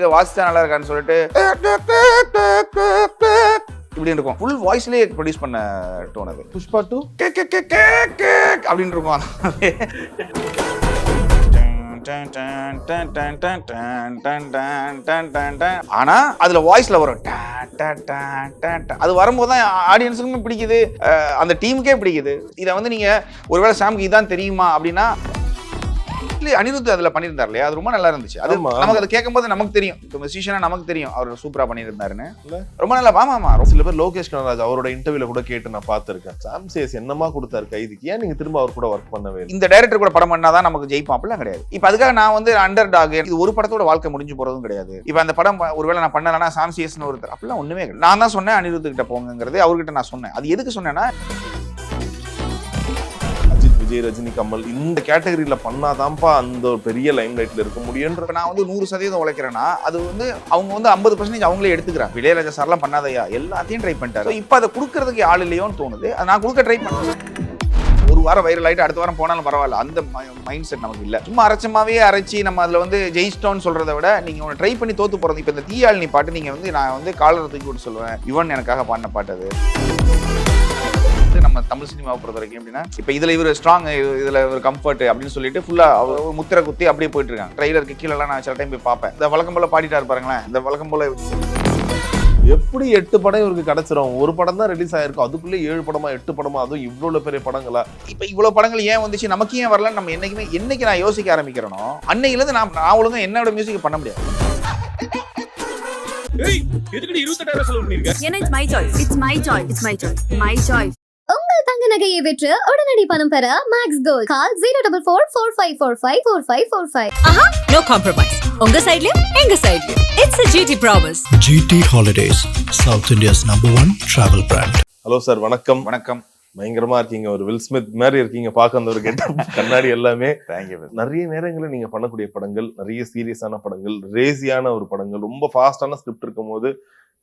இதை வாசிச்சா நல்லா இருக்கான்னு சொல்லிட்டு இப்படி இருக்கும். ஃபுல் வாய்ஸ்லேயே ப்ரொடியூஸ் பண்ண டோன் அது. புஷ்பா 2 அப்படின்னு இருக்கும். ஆனா அதுல வாய்ஸ்ல வரும். அது வரும்போது தான் ஆடியன்ஸுக்குமே பிடிக்குது, அந்த டீமுக்கே பிடிக்குது. இதை வந்து நீங்க ஒருவேளை சாம்க்கு இதான் தெரியுமா அப்படின்னா அனிருத் அதுல பண்ணியிருந்தார் இல்லையா, அது ரொம்ப நல்லா இருந்துச்சு. அது நமக்கு அதை கேட்கும் போது நமக்கு தெரியும், மியூசிஷியனா நமக்கு தெரியும் அவர் சூப்பரா பண்ணியிருந்தாருன்னு. ரொம்ப நல்லா. ஆமா சில பேர் லோகேஷ் கனகராஜ் அவரோட இன்டர்வியூல கூட கேட்டு நான் பார்த்திருக்கேன், சாம் சேஸ் என்னமா கொடுத்தாரு கைதுக்கு, ஏன் நீங்க திரும்ப அவர் கூட ஒர்க் பண்ணவே இந்த டைரக்டர் கூட படம் பண்ணாதான் நமக்கு ஜெயிப்போம் அப்படிலாம் கிடையாது. இப்ப அதுக்காக நான் வந்து அண்டர் டாக் இது ஒரு படத்தோட வாழ்க்கை முடிஞ்சு போறதும் கிடையாது. இப்ப அந்த படம் ஒருவேளை நான் பண்ணலன்னா சாம் சேஸ்னு ஒருத்தர் அப்படிலாம் ஒண்ணுமே கிடையாது. நான் தான் சொன்னேன் அனிருத் கிட்ட போங்கிறது, அவர்கிட்ட நான் சொன்னேன். அது எதுக்கு சொன்னேன்னா, விஜய், ரஜினி, கமல் இந்த கேட்டகரியில பண்ணாதான்ப்பா அந்த ஒரு பெரிய லைம் லைட்ல இருக்க முடியுன்ற. நான் வந்து 100% உழைக்கிறேன்னா அது வந்து அவங்க வந்து 50% அவங்களே எடுத்துக்கிறாங்க. இளையராஜா சார்லாம் பண்ணாதையா, எல்லாத்தையும் ட்ரை பண்ணிட்டாரு. இப்போ அதை கொடுக்கறதுக்கு ஆள் இல்லையோன்னு தோணுது. அதை நான் கொடுக்க ட்ரை பண்ணேன். ஒரு வாரம் வைரல் ஆகிட்டு அடுத்த வாரம் போனாலும் பரவாயில்ல, அந்த மைண்ட் செட் நமக்கு இல்லை. சும்மா அரைச்சமாவே அரைச்சி நம்ம அதில் வந்து ஜெயிச்சிட்டோன்னு சொல்றதை விட நீங்கள் ஒன்று ட்ரை பண்ணி தோத்து போகிறது. இப்போ இந்த தீயாழினி பாட்டு நீங்கள் வந்து நான் வந்து காலரை தூக்கி விட்டு சொல்லுவேன், யுவன் எனக்காக பாடின பாட்டு அது. நம்ம தமிழ் சினிமாவை பொறுத்த வரைக்கும் எப்படின்னா, இப்போ இதில் இவர் ஸ்ட்ராங், இதில் இவர் கம்ஃபர்ட் அப்படின்னு சொல்லிட்டு ஃபுல்லாக முத்திரை குத்தி அப்படியே போயிட்டு இருக்காங்க. ட்ரெய்லருக்கு கீழெல்லாம் நான் சில டைம் போய் பார்ப்பேன். இந்த வழக்கம் போல பாடிட்டாரு பாருங்களேன், இந்த வழக்கம் போல எப்படி 8 படம் இவருக்கு கிடைச்சிரும். ஒரு படம் தான் ரிலீஸ் ஆயிருக்கும், அதுக்குள்ளே 7 படமா 8 படமா, அதுவும் இவ்வளவு பெரிய படங்களா. இப்போ இவ்வளவு படங்கள் ஏன் வந்துச்சு, நமக்கு ஏன் வரல, நம்ம என்னைக்கு நான் யோசிக்க ஆரம்பிக்கிறேனோ அன்னையிலேருந்து நான் ஒழுங்கா என்னோட மியூசிக் பண்ண முடியாது. உங்கள் தங்க நகையை விற்று உடனடி பணம் பெற Max Gold. Call 04445454545. No compromise. உங்க சைடுலயும் எங்க சைடுலயும். It's a GT promise. GT Holidays, South India's #1 travel brand. Hello sir, வணக்கம். வணக்கம். பயங்கரமா இருக்கீங்க, ஒரு வில் ஸ்மித் மாதிரி இருக்கீங்க பார்க்க. அந்த ஒரு கெட்டப், கண்ணாடி எல்லாமே. தேங்க்யூ. நிறைய நேரங்களில் நீங்க பண்ணக்கூடிய படங்கள் நிறைய சீரியஸான படங்கள், ரேசியான ஒரு படங்கள், ரொம்ப ஃபாஸ்டான ஸ்கிரிப்ட் இருக்கும் போது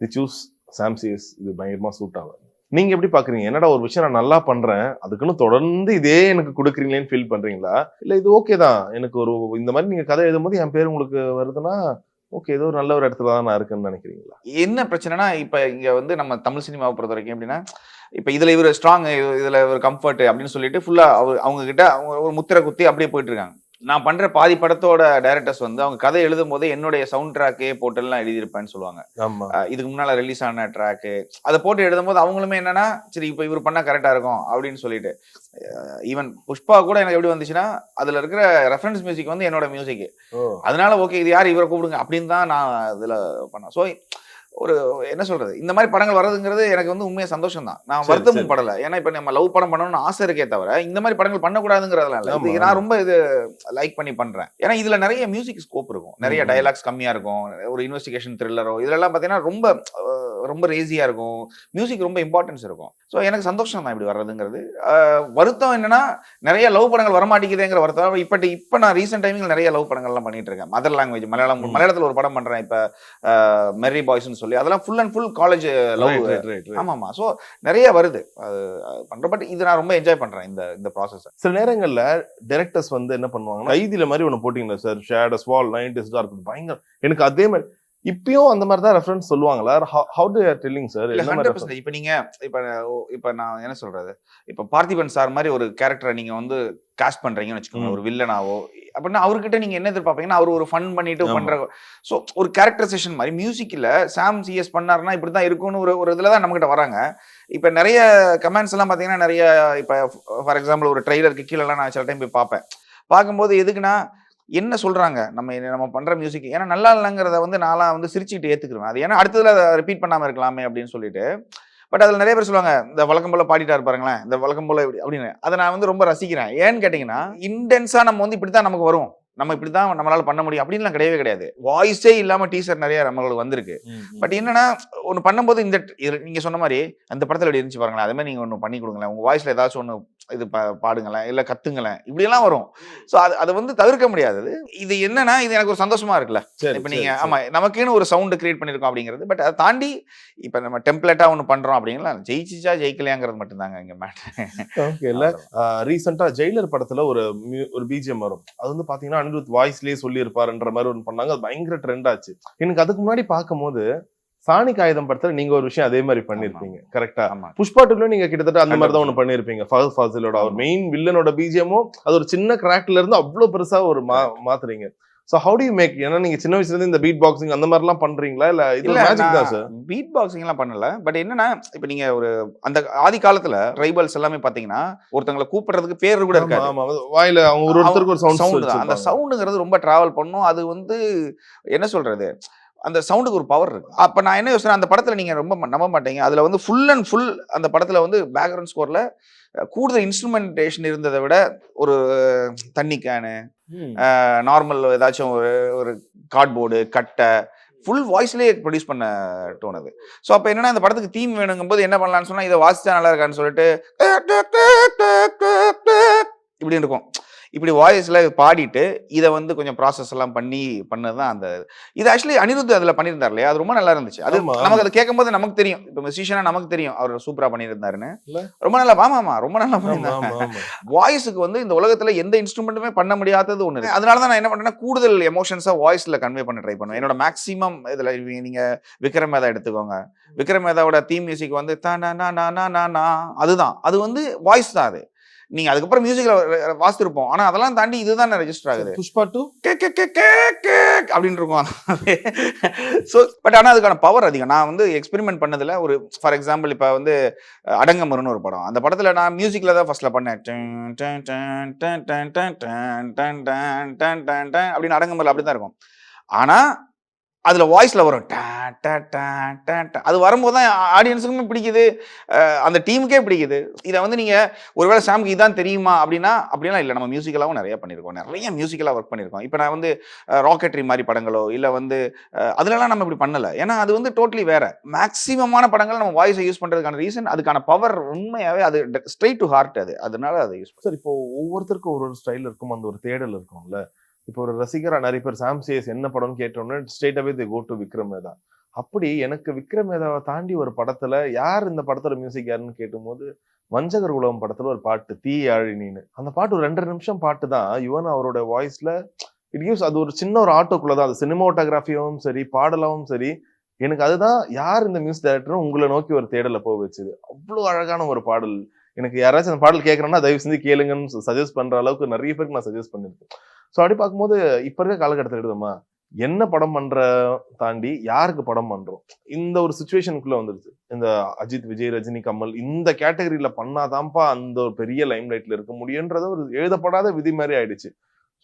தி சூஸ் சாம் சேஸ் இது பயங்கரமா சூட் ஆகும். நீங்க எப்படி பாக்குறீங்க? என்னடா ஒரு விஷயம் நான் நல்லா பண்றேன், அதுக்குன்னு தொடர்ந்து இதே எனக்கு கொடுக்குறீங்களேன்னு ஃபீல் பண்றீங்களா, இல்ல இது ஓகே தான், எனக்கு ஒரு இந்த மாதிரி நீங்க கதை எழுதும் போது என் பேர் உங்களுக்கு வருதுன்னா ஓகே, ஏதோ ஒரு நல்ல ஒரு இடத்துல தான் நான் இருக்குன்னு நினைக்கிறீங்களா? என்ன பிரச்சனைனா, இப்ப இங்க வந்து நம்ம தமிழ் சினிமாவை பொறுத்த வரைக்கும் எப்படின்னா, இப்ப இதுல இவர் ஸ்ட்ராங், இதுல இவர் கம்ஃபர்ட் அப்படின்னு சொல்லிட்டு ஃபுல்லா அவங்க கிட்ட ஒரு முத்திரை குத்தி அப்படியே போயிட்டு இருக்காங்க. நான் பண்ற பாதி படத்தோட டைரக்டர்ஸ் வந்து அவங்க கதை எழுதும் போதே என்னுடைய சவுண்ட் ட்ராக்கே போட்டெல்லாம் எழுதியிருப்பேன்னு சொல்லுவாங்க. இதுக்கு முன்னால ரிலீஸ் ஆன ட்ராக்கு அதை போட்டு எழுதும் போது அவங்களுமே என்னன்னா, சரி இப்போ இவர் பண்ணா கரெக்டா இருக்கும் அப்படின்னு சொல்லிட்டு. ஈவன் புஷ்பா கூட எனக்கு எப்படி வந்துச்சுன்னா, அதுல இருக்கிற ரெஃபரன்ஸ் மியூசிக் வந்து என்னோட மியூசிக், அதனால ஓகே இது யார் இவரை கூப்பிடுங்க அப்படின்னு தான் நான் இதுல பண்ணேன். ஸோ ஒரு என்ன சொல்றது, இந்த மாதிரி படங்கள் வர்றதுங்கிறது எனக்கு வந்து உண்மையா சந்தோஷம் தான். நான் வருத்தமும் படலை. ஏன்னா இப்ப நம்ம லவ் படம் பண்ணணும்னு ஆசை இருக்கே தவிர இந்த மாதிரி படங்கள் பண்ணக்கூடாதுங்கிறதுலாம் இல்லை. நான் ரொம்ப இது லைக் பண்ணி பண்றேன். ஏன்னா இதுல நிறைய மியூசிக் ஸ்கோப் இருக்கும், நிறைய டயலாக்ஸ் கம்மியா இருக்கும், ஒரு இன்வெஸ்டிகேஷன் த்ரில்லரோ இதெல்லாம் பாத்தீங்கன்னா ரொம்ப ரொம்ப ரேசியா இருக்கும், மியூசிக் ரொம்ப இம்பார்ட்டன்ஸ் இருக்கும். ஸோ எனக்கு சந்தோஷம் தான் இப்படி வர்றதுங்கிறது. வருத்தம் என்னன்னா, நிறைய லவ் படங்கள் வரமாட்டேங்குதுங்கிற வருத்தம். இப்போ நான் ரீசெண்ட் டைமில் நிறைய லவ் படங்கள்லாம் பண்ணிட்டு இருக்கேன். மதர் லாங்குவேஜ் மலையாளத்தில் ஒரு படம் பண்றேன் இப்போ, மெர்ரி பாய்ஸ்ன்னு சொல்லி. அதெல்லாம் full and full college love. ஆமாமா. ஸோ நிறைய வருது அது பண்றேன். பட் இது நான் ரொம்ப என்ஜாய் பண்றேன் இந்த ப்ராசஸ். சில நேரங்கள்ல டைரக்டர்ஸ் வந்து என்ன பண்ணுவாங்கன்னா, கைதில மாதிரி ஒன்று போட்டீங்களா சார், ஷேட் ஸ்வால் 90s டார்க், பயங்கர எனக்கு அதே மாதிரி இப்பயும் அந்த மாதிரி தான் ரெஃபரன்ஸ் சொல்லுவாங்களா? How do you telling sir? 100%. இப்போ நீங்க இப்போ நான் என்ன சொல்றது, இப்போ பார்த்திபன் சார் மாதிரி ஒரு கேரக்டரை நீங்க வந்து காஸ்ட் பண்றீங்கன்னு வச்சுக்கோங்க, ஒரு வில்லனாவோ அப்படின்னா அவர்கிட்ட நீங்க என்ன எதிர்பார்ப்பீங்கன்னா, அவர் ஒரு ஃபன் பண்ணிட்டு பண்ற. ஸோ ஒரு கேரக்டரைசேஷன் மாதிரி மியூசிக்ல சாம் சிஎஸ் பண்ணாருன்னா இப்படிதான் இருக்கும்னு ஒரு இதுல தான் நம்மகிட்ட வராங்க. இப்போ நிறைய கமெண்ட்ஸ் எல்லாம் பாத்தீங்கன்னா, நிறைய இப்போ ஃபார் எக்ஸாம்பிள் ஒரு ட்ரெய்லருக்கு கீழெல்லாம் நான் சில டைம் போய் பார்க்கும்போது எதுக்குன்னா, என்ன சொல்றாங்க நம்ம பண்ற மியூசிக் ஏன்னா நல்லா இல்லைங்கிறத வந்து நான்லாம் வந்து சிரிச்சுட்டு ஏத்துக்குருவேன். அது ஏன்னா அடுத்ததுல ரிப்பீட் பண்ணாம இருக்கலாமே அப்படின்னு சொல்லிட்டு. பட் அதில் நிறைய பேர் சொல்லுவாங்க, இந்த வழக்கம் போல பாடிட்டாரு பாருங்களேன், இந்த வழக்கம் போல இப்படி அப்படின்னு. அதை நான் வந்து ரொம்ப ரசிக்கிறேன். ஏன்னு கேட்டீங்கன்னா, இன்டென்ஸா நம்ம வந்து இப்படித்தான் நமக்கு வரும், நம்ம இப்படிதான் நம்மளால பண்ண முடியும் அப்படின்லாம் கிடையவே கிடையாது. வாய்ஸே இல்லாம டீசர் நிறைய நம்மளுக்கு வந்திருக்கு. பட் என்னன்னா, ஒன்று பண்ணும்போது இந்த நீங்க சொன்ன மாதிரி அந்த படத்துல எப்படி இருந்துச்சு பாருங்களேன், அதே மாதிரி நீங்க ஒன்று பண்ணி கொடுங்களேன், உங்க வாய்ஸ்ல ஏதாச்சும் ஒன்று இது பாடுங்களேன், இல்ல கத்துங்களேன், இப்படி எல்லாம் வரும். ஸோ அதை வந்து தவிர்க்க முடியாது. இது என்னன்னா, இது எனக்கு ஒரு சந்தோஷமா இருக்குல்ல. இப்ப நீங்க ஆமா நமக்குன்னு ஒரு சவுண்ட் கிரியேட் பண்ணிருக்கோம் அப்படிங்கிறது. பட் அதை தாண்டி இப்ப நம்ம டெம்ப்ளேட்டா ஒன்று பண்றோம் அப்படிங்களா, ஜெயிச்சிச்சா ஜெயிக்கலையாங்கிறது மட்டும்தாங்க இங்க மேட்டர். ஓகே. இல்ல ரீசெண்டா ஜெயிலர் படத்துல ஒரு பிஜிஎம் வரும். அது வந்து பாத்தீங்கன்னா அனிருத் வாய்ஸ்லயே சொல்லியிருப்பாருன்ற மாதிரி ஒன்று பண்ணாங்க. அது பயங்கர ட்ரெண்ட் ஆச்சு. எனக்கு அதுக்கு முன்னாடி பார்க்கும்போது சாணிக் ஆயுதம் படத்துல நீங்க ஒரு விஷயம் அதே மாதிரி பண்ணிருப்பீங்க, கரெக்டா? புஷ்பா 2ல நீங்க கிட்டத்தட்ட அந்த மாதிரி தான் ஒண்ணு பண்ணிருப்பீங்க. ஃபஹத் ஃபாசிலோட அவர் மெயின் வில்லனோட பிஜிஎமும் அது ஒரு சின்ன கிராக்ல இருந்து அவ்வளவு பெருசா ஒரு மாத்துறீங்க. So how do you make? ஏன்னா நீங்க சின்ன வயசுல இருந்து இந்த பீட் பாக்ஸிங் அந்த மாதிரி எல்லாம் பண்றீங்களா இல்ல இது மேஜிக் தான் சார்? பீட் பாக்ஸிங் எல்லாம் பண்ணல. பட் என்னன்னா இப்ப நீங்க ஒரு அந்த ஆதி காலத்துல ட்ரைபல்ஸ் எல்லாமே பாத்தீங்கன்னா ஒருத்தங்களை கூப்பிடுறதுக்கு பேர் கூட இருக்காது. ஆமா, வாயில அவங்க ஒருத்தருக்கு ஒரு சவுண்ட் தான். அந்த சவுண்டுங்கிறது ரொம்ப டிராவல் பண்ணும். அது வந்து என்ன சொல்றது, அந்த சவுண்டுக்கு ஒரு பவர் இருக்கு. அப்ப நான் என்ன யோசனை, அந்த படத்துல நீங்க ரொம்ப நம்ப மாட்டீங்க, அதுல வந்து ஃபுல் அண்ட் ஃபுல் அந்த படத்துல வந்து பேக்ரவுண்ட் ஸ்கோர்ல கூடுதல் இன்ஸ்ட்ருமெண்டேஷன் இருந்ததை விட ஒரு தண்ணி கேனு, நார்மல் ஏதாச்சும் ஒரு கார்ட்போர்டு, கட்டை, ஃபுல் வாய்ஸ்லேயே ப்ரொடியூஸ் பண்ண தோணுது. ஸோ அப்போ என்னன்னா இந்த படத்துக்கு தீம் வேணுங்கும் போது என்ன பண்ணலான்னு சொன்னா, இதை வாசிச்சா நல்லா இருக்கான்னு சொல்லிட்டு இப்படி இருக்கும். இப்படி வாய்ஸ்ல பாடிட்டு இதை வந்து கொஞ்சம் ப்ராசஸ் எல்லாம் பண்ணதுதான் அந்த இது. ஆக்சுவலி அனிருத் அதுல பண்ணியிருந்தார் இல்லையா, அது ரொம்ப நல்லா இருந்துச்சு. அது நமக்கு அதை கேட்கும் போது நமக்கு தெரியும், இப்போ மியூசிஷியனா நமக்கு தெரியும் அவர் சூப்பரா பண்ணியிருந்தாருன்னு. ரொம்ப நல்லா ரொம்ப நல்லா பண்ணியிருந்தாங்க. வாய்ஸுக்கு வந்து இந்த உலகத்துல எந்த இன்ஸ்ட்ருமெண்ட்டுமே பண்ண முடியாதது ஒண்ணு. அதனாலதான் நான் என்ன பண்றேன்னா கூடுதல் எமோஷன்ஸா வாய்ஸ்ல கன்வே பண்ண ட்ரை பண்ணுவேன். என்னோட மேக்ஸிமம் இதுல நீங்க விக்ரம் மேதா எடுத்துக்கோங்க. விக்ரம் மேதாவோட தீம் மியூசிக் வந்து அதுதான், அது வந்து வாய்ஸ் தான். அது நீங்க அதுக்கப்புறம் மியூசிக்ல வாசித்திருப்போம், ஆனா அதெல்லாம் தாண்டி இதுதான் ரெஜிஸ்டர் ஆகுது. புஷ்பா 2 அப்படின்னு இருக்கும். ஸோ பட் ஆனா அதுக்கான பவர் அதிகம். நான் வந்து எக்ஸ்பெரிமெண்ட் பண்ணதுல ஒரு ஃபார் எக்ஸாம்பிள் இப்ப வந்து அடங்கமருன்னு ஒரு படம், அந்த படத்துல நான் மியூசிக்ல தான் ஃபர்ஸ்ட்ல பண்ணேன். அப்படின்னு அடங்கமரில் அப்படிதான் இருக்கும். ஆனா அதுல வாய்ஸ்ல வரும், அது வரும்போது தான் ஆடியன்ஸுக்குமே பிடிக்குது, அந்த டீமுக்கே பிடிக்குது. இதை வந்து நீங்க ஒருவேளை சாம்க்கு இதான் தெரியுமா அப்படிலாம் இல்லை. நம்ம மியூசிக்கலாவும் நிறைய பண்ணியிருக்கோம், நிறைய மியூசிக்கலா ஒர்க் பண்ணியிருக்கோம். இப்போ நான் வந்து ராக்கெட்ரி மாதிரி படங்களோ இல்லை வந்து அதுலலாம் நம்ம இப்படி பண்ணலை. ஏன்னா அது வந்து டோட்டலி வேற. மேக்ஸிமமான படங்கள் நம்ம வாய்ஸை யூஸ் பண்றதுக்கான ரீசன் அதுக்கான பவர் உண்மையாவே அது ஸ்ட்ரெயிட் டு ஹார்ட். அதனால அதை யூஸ் சார். இப்போ ஒவ்வொருத்தருக்கும் ஒரு ஸ்டைல் இருக்கும், அந்த ஒரு தேடல் இருக்கும்ல. இப்போ ஒரு ரசிகரா நிறைய பேர் சாம் சிஎஸ் என்ன படம்னு கேட்டோம்னா ஸ்ட்ரெயிட்டாவே தே கோ டு விக்ரம் மேதா. அப்படி எனக்கு விக்ரம் மேதாவை தாண்டி ஒரு படத்துல யார் இந்த படத்தோட மியூசிக் யாருன்னு கேட்டும்போது வஞ்சகர் உலகம் படத்துல ஒரு பாட்டு தீயாழினின்னு, அந்த பாட்டு ஒரு 2 நிமிஷம் பாட்டு தான். யுவன் அவரோட வாய்ஸ்ல இட் கிவ்ஸ், அது ஒரு சின்ன ஒரு ஆட்டோக்குள்ளதான், அது சினிமாட்டோகிராஃபியும் சரி பாடலாவும் சரி. எனக்கு அதுதான் யார் இந்த மியூசிக் டைரக்டரும் உங்களை நோக்கி ஒரு தேடலை போக வச்சுது. அவ்வளவு அழகான ஒரு பாடல். எனக்கு யாராச்சும் அந்த பாடல் கேட்கறேன்னா தயவு செஞ்சு கேளுங்கன்னு சஜஸ்ட் பண்ற அளவுக்கு நிறைய பேருக்கு நான் சஜஸ்ட் பண்ணிருக்கேன். ஸோ அப்படி பார்க்கும்போது இப்ப இருக்க காலகட்டத்தில் எடுத்தோமா, என்ன படம் பண்ற தாண்டி யாருக்கு படம் பண்றோம், இந்த ஒரு சுச்சுவேஷனுக்குள்ள வந்துருச்சு. இந்த அஜித், விஜய், ரஜினி, கமல் இந்த கேட்டகரியில பண்ணாதான்ப்பா அந்த ஒரு பெரிய லைம் லைட்ல இருக்க முடியும்ன்றத ஒரு எழுதப்படாத விதி மாதிரி ஆயிடுச்சு.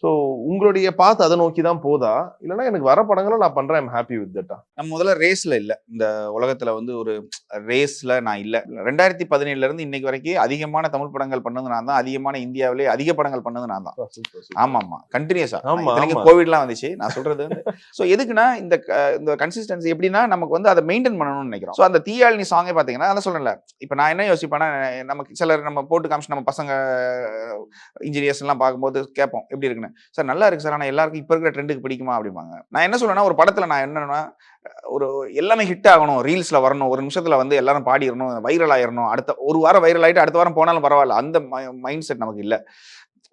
ஸோ உங்களுடைய பாத்து அதை நோக்கி தான் போதா, இல்லைன்னா எனக்கு வர படங்களும் நான் பண்றேன், ஐம் ஹாப்பி வித் தட்டா? நம்ம முதல்ல ரேஸ்ல இல்ல, இந்த உலகத்துல வந்து ஒரு ரேஸ்ல நான் இல்ல. 2017 இருந்து இன்னைக்கு வரைக்கும் அதிகமான தமிழ் படங்கள் பண்ணது நான் தான், அதிகமான இந்தியாவிலே அதிக படங்கள் பண்ணது நான் தான். ஆமா கண்டினியூஸா. கோவிட்லாம் வந்துச்சு நான் சொல்றது வந்து. ஸோ எதுக்குன்னா இந்த கன்சிஸ்டன்சி எப்படின்னா நமக்கு வந்து அதை மெயின்டைன் பண்ணணும்னு நினைக்கிறோம். ஸோ அந்த தீயாழினி சாங்கே பாத்தீங்கன்னா அதான் சொல்றேன்ல, இப்ப நான் என்ன யோசிப்பேன்னா, நமக்கு சிலர் நம்ம போட்டு காமிச்சு நம்ம பசங்க இன்ஜினியர்ஸ் எல்லாம் பார்க்கும்போது கேட்போம் எப்படி இருக்குன்னு. சார் நல்லா இருக்கு சார், ஆனா எல்லாருக்கும் இப்ப இருக்கிற ட்ரெண்டுக்கு பிடிக்குமா அப்படிம்பாங்க. நான் என்ன சொல்றேன்னா, ஒரு படத்துல நான் என்னன்னா ஒரு எல்லாமே ஹிட் ஆகணும், ரீல்ஸ்ல வரணும், ஒரு நிமிஷத்துல வந்து எல்லாரும் பாடிடணும், வைரல் ஆயிடணும், அடுத்த ஒரு வாரம் வைரல் ஆயிட்டு அடுத்த வாரம் போனாலும் பரவாயில்ல, அந்த மைண்ட் செட் நமக்கு இல்லை.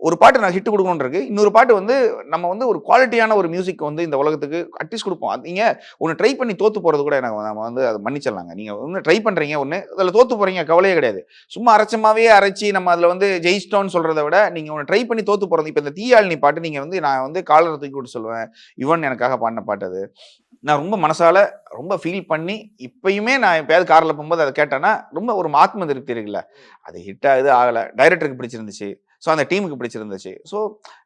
ஒரு பாட்டு நான் ஹிட் கொடுக்கணும் இருக்கு, இன்னொரு பாட்டு வந்து நம்ம வந்து ஒரு குவாலிட்டியான ஒரு மியூசிக் வந்து இந்த உலகத்துக்கு அட்லீஸ்ட் கொடுப்போம். நீங்க ஒன்று ட்ரை பண்ணி தோத்து போறது கூட எனக்கு நம்ம வந்து அதை மன்னிச்சிடலாங்க. நீங்க ஒன்று ட்ரை பண்றீங்க, ஒன்று அதில் தோத்து போறீங்க, கவலையே கிடையாது. சும்மா அரைச்சமாவே அரைச்சி நம்ம அதில் வந்து ஜெயிச்சிட்டோன்னு சொல்றதை விட நீங்க ஒன்று ட்ரை பண்ணி தோத்து போறது. இப்போ இந்த தீயாழினி பாட்டு நீங்க வந்து நான் வந்து காலரை தூக்கி விட்டு சொல்லுவேன், யுவன் எனக்காக பாடின பாட்டு. அது நான் ரொம்ப மனசால ரொம்ப ஃபீல் பண்ணி இப்பயுமே நான் எப்பயாவது காரில் போகும்போது அதை கேட்டேன்னா ரொம்ப ஒரு ஆத்ம திருப்தி இருக்குல்ல. அது ஹிட் ஆகுது ஆகலை, டைரக்டருக்கு பிடிச்சிருந்துச்சு, ஸோ அந்த டீமுக்கு பிடிச்சிருந்துச்சு, ஸோ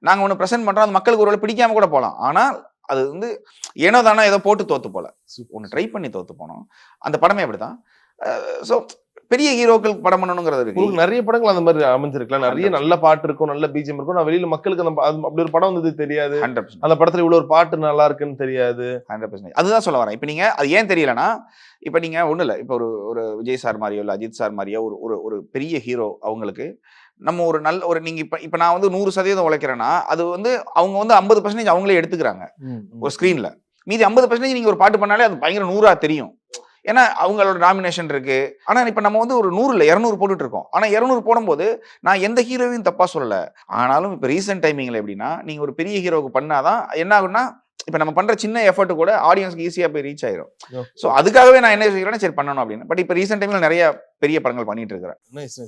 நாங்கள் ஒன்று ப்ரெசென்ட் பண்ணுறோம், அந்த மக்களுக்கு ஒரு வேளை பிடிக்காம கூட போகலாம், ஆனால் அது வந்து ஏனோ தானோ ஏதோ போட்டு தோத்து போல, ஒன்று ட்ரை பண்ணி தோத்து போனோம். அந்த படமே அப்படிதான். ஸோ பெரிய ஹீரோக்கள் படம் பண்ணணுங்கிறது இருக்கு. நிறைய படங்கள் அந்த மாதிரி அமைஞ்சிருக்கலாம், நிறைய நல்ல பாட்டு இருக்கும், நல்ல பீஜம் இருக்கும். நான் வெளியில மக்களுக்கு அப்படி ஒரு படம் வந்தது தெரியாது, 100%. அந்த படத்துல இவ்வளவு ஒரு பாட்டு நல்லா இருக்குன்னு தெரியாது. 100%. அதுதான் சொல்ல வரேன். இப்போ நீங்க அது ஏன் தெரியலன்னா, இப்போ நீங்க ஒன்றும் இல்லை, இப்போ ஒரு விஜய் சார் மாதிரியோ இல்லை அஜித் சார் மாதிரியோ ஒரு பெரிய ஹீரோ, அவங்களுக்கு நம்ம ஒரு நல்ல ஒரு நீங்க இப்ப நான் வந்து 100% உழைக்கிறேன்னா அது வந்து அவங்க வந்து 50% அவங்களே எடுத்துக்கிறாங்க ஒரு ஸ்கிரீன்ல. மீதி 50% நீங்க ஒரு பாட்டு பண்ணாலே அது பயங்கர 100 தெரியும். ஏன்னா அவங்களோட டாமினேஷன் இருக்கு. ஆனா இப்ப நம்ம வந்து ஒரு 100 இல்ல 200 போட்டுட்டு இருக்கோம். ஆனா 200 போடும்போது நான் எந்த ஹீரோவையும் தப்பா சொல்லல. ஆனாலும் இப்ப ரீசென்ட் டைமிங்ல எப்படின்னா, நீங்க ஒரு பெரிய ஹீரோவுக்கு பண்ணாதான் என்ன ஆகும்னா, இப்ப நம்ம பண்ற சின்ன எஃபர்ட் கூட ஆடியன்ஸ்க்கு ஈஸியா போய் ரீச் ஆயிரும். சோ அதுக்காகவே நான் என்ன யோசிக்கிறேன்னா, சரி பண்ணணும் அப்படின்னு. பட் இப்ப ரீசென்ட் டைம்ல நிறைய பெரிய படங்கள் பண்ணிட்டு இருக்கிறேன்.